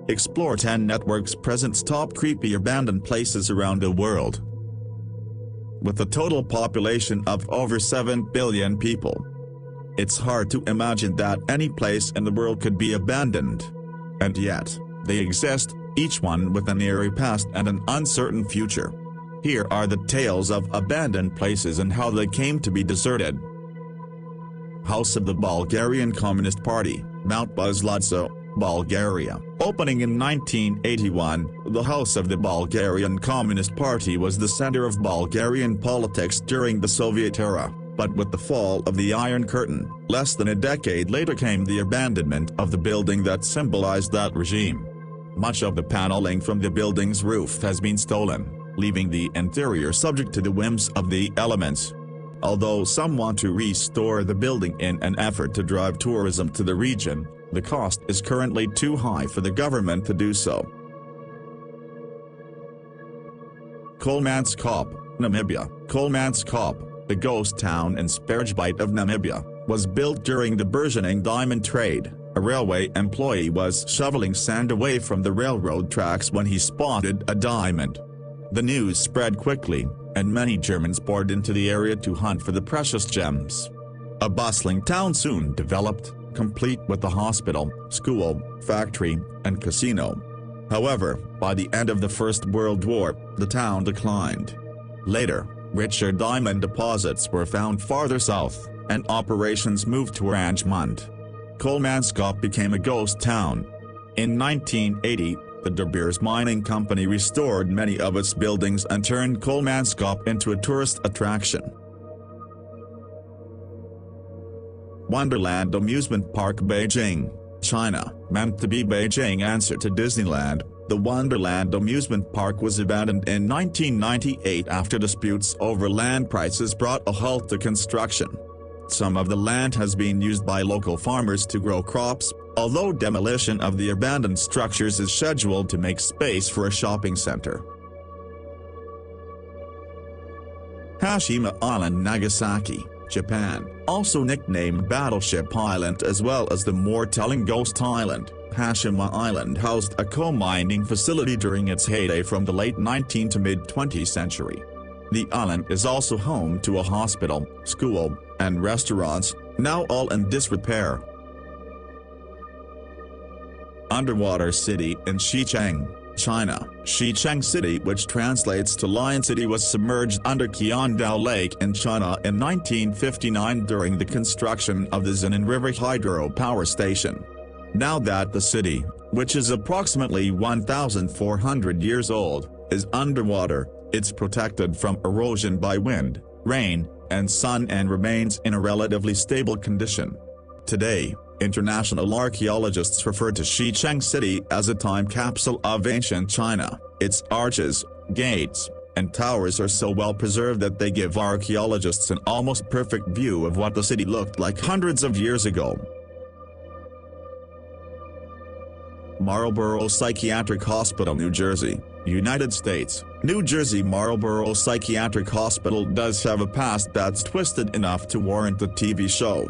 Explore 10 networks presents top creepy abandoned places around the world. With a total population of over 7 billion people, it's hard to imagine that any place in the world could be abandoned. And yet, they exist, each one with an eerie past and an uncertain future. Here are the tales of abandoned places and how they came to be deserted. House of the Bulgarian Communist Party, Mount Buzlotso, Bulgaria. Opening in 1981, the House of the Bulgarian Communist Party was the center of Bulgarian politics during the Soviet era, but with the fall of the Iron Curtain, less than a decade later came the abandonment of the building that symbolized that regime. Much of the paneling from the building's roof has been stolen, leaving the interior subject to the whims of the elements. Although some want to restore the building in an effort to drive tourism to the region, the cost is currently too high for the government to do so. Kolmanskop, Namibia. Kolmanskop, the ghost town in Sperrgebiet of Namibia, was built during the burgeoning diamond trade. A railway employee was shoveling sand away from the railroad tracks when he spotted a diamond. The news spread quickly, and many Germans poured into the area to hunt for the precious gems. A bustling town soon developed, complete with a hospital, school, factory, and casino. However, by the end of the First World War, the town declined. Later, richer diamond deposits were found farther south, and operations moved to Oranjemund. Kolmanskop became a ghost town. In 1980, the De Beers Mining Company restored many of its buildings and turned Kolmanskop into a tourist attraction. Wonderland Amusement Park, Beijing, China. Meant to be Beijing's answer to Disneyland, the Wonderland Amusement Park was abandoned in 1998 after disputes over land prices brought a halt to construction. Some of the land has been used by local farmers to grow crops, although demolition of the abandoned structures is scheduled to make space for a shopping center. Hashima Island, Nagasaki, Japan, also nicknamed Battleship Island as well as the more telling Ghost Island. Hashima Island housed a coal mining facility during its heyday from the late 19th to mid-20th century. The island is also home to a hospital, school, and restaurants, now all in disrepair. Underwater City in Xicheng, China. Xicheng City, which translates to Lion City, was submerged under Qiandao Lake in China in 1959 during the construction of the Zinan River Hydro Power Station. Now that the city, which is approximately 1,400 years old, is underwater, it's protected from erosion by wind, rain, and sun and remains in a relatively stable condition. Today, international archaeologists refer to Xicheng City as a time capsule of ancient China. Its arches, gates, and towers are so well preserved that they give archaeologists an almost perfect view of what the city looked like hundreds of years ago. Marlborough Psychiatric Hospital, New Jersey, United States. New Jersey Marlborough Psychiatric Hospital does have a past that's twisted enough to warrant a TV show.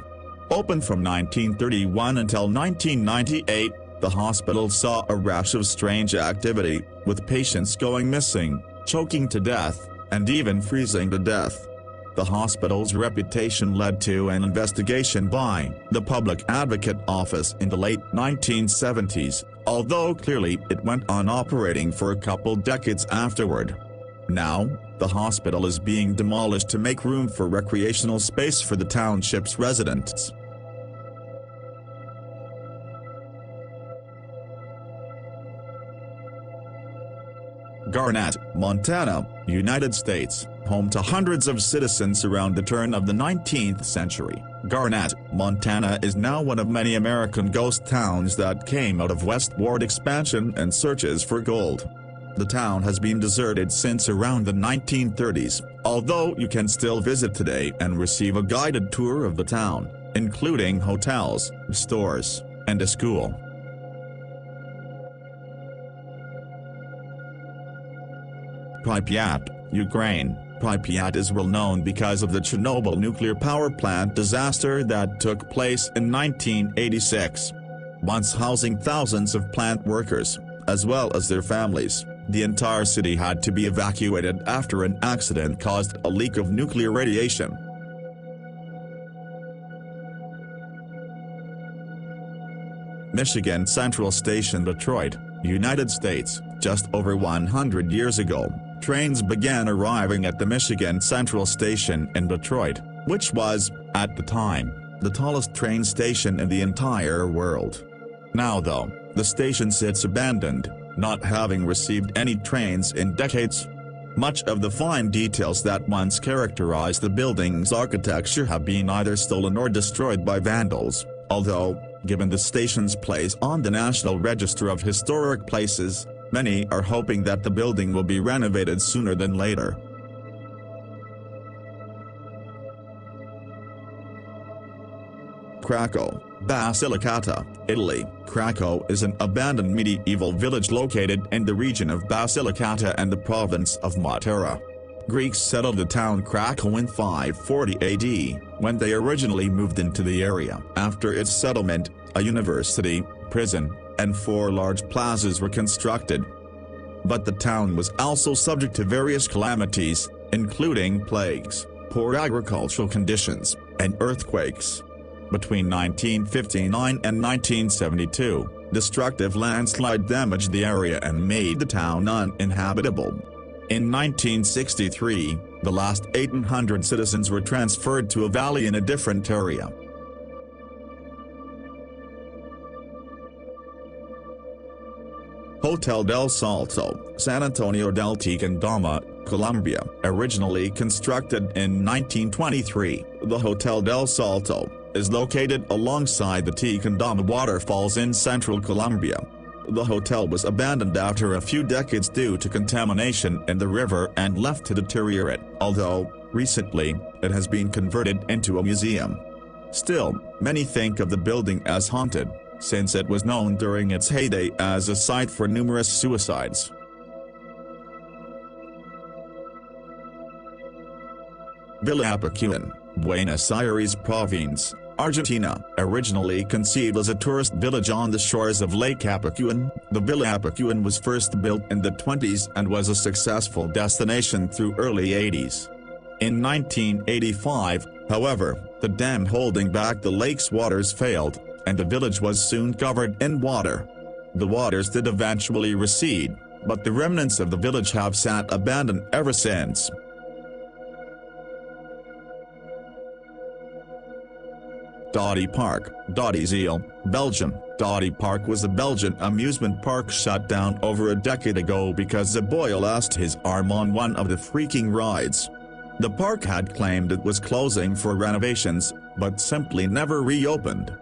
Open from 1931 until 1998, the hospital saw a rash of strange activity, with patients going missing, choking to death, and even freezing to death. The hospital's reputation led to an investigation by the Public Advocate Office in the late 1970s, although clearly it went on operating for a couple decades afterward. Now, the hospital is being demolished to make room for recreational space for the township's residents. Garnett, Montana, United States, home to hundreds of citizens around the turn of the 19th century. Garnett, Montana is now one of many American ghost towns that came out of westward expansion and searches for gold. The town has been deserted since around the 1930s, although you can still visit today and receive a guided tour of the town, including hotels, stores, and a school. Pripyat, Ukraine. Pripyat is well known because of the Chernobyl nuclear power plant disaster that took place in 1986. Once housing thousands of plant workers, as well as their families. The entire city had to be evacuated after an accident caused a leak of nuclear radiation. Michigan Central Station, Detroit, United States. Just over 100 years ago, trains began arriving at the Michigan Central Station in Detroit, which was, at the time, the tallest train station in the entire world. Now though, the station sits abandoned, not having received any trains in decades. Much of the fine details that once characterized the building's architecture have been either stolen or destroyed by vandals, although, given the station's place on the National Register of Historic Places, many are hoping that the building will be renovated sooner than later. Krakow, Basilicata, Italy. Krakow is an abandoned medieval village located in the region of Basilicata and the province of Matera. Greeks settled the town Krakow in 540 AD, when they originally moved into the area. After its settlement, a university, prison, and 4 large plazas were constructed. But the town was also subject to various calamities, including plagues, poor agricultural conditions, and earthquakes. Between 1959 and 1972, destructive landslide damaged the area and made the town uninhabitable. In 1963, the last 1,800 citizens were transferred to a valley in a different area. Hotel del Salto, San Antonio del Tequendama, Colombia. Originally constructed in 1923, the Hotel del Salto is located alongside the Tequendama waterfalls in central Colombia. The hotel was abandoned after a few decades due to contamination in the river and left to deteriorate, although, recently, it has been converted into a museum. Still, many think of the building as haunted, since it was known during its heyday as a site for numerous suicides. Villa Apacuan, Buenos Aires Province, Argentina. Originally conceived as a tourist village on the shores of Lake Apacuan, the Villa Apacuan was first built in the 1920s and was a successful destination through early 1980s. In 1985, however, the dam holding back the lake's waters failed, and the village was soon covered in water. The waters did eventually recede, but the remnants of the village have sat abandoned ever since. Dodi Park, Dodi, Belgium. Dodi Park was a Belgian amusement park shut down over a decade ago because a boy lost his arm on one of the freaking rides. The park had claimed it was closing for renovations, but simply never reopened.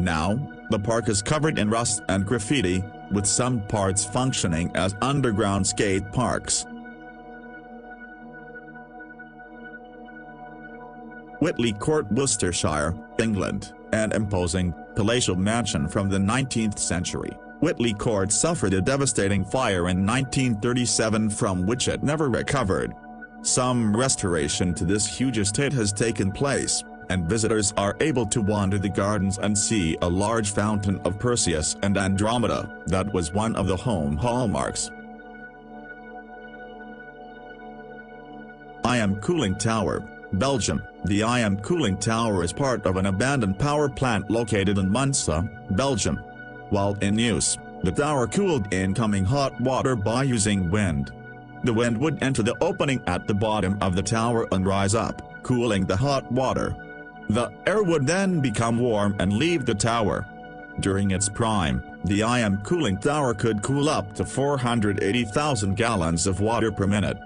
Now, the park is covered in rust and graffiti, with some parts functioning as underground skate parks. Whitley Court, Worcestershire, England, an imposing, palatial mansion from the 19th century. Whitley Court suffered a devastating fire in 1937 from which it never recovered. Some restoration to this huge estate has taken place, and visitors are able to wander the gardens and see a large fountain of Perseus and Andromeda that was one of the home hallmarks. IM Cooling Tower, Belgium. The IM Cooling Tower is part of an abandoned power plant located in Monceau, Belgium. While in use, the tower cooled incoming hot water by using wind. The wind would enter the opening at the bottom of the tower and rise up, cooling the hot water. The air would then become warm and leave the tower. During its prime, the IM Cooling Tower could cool up to 480,000 gallons of water per minute.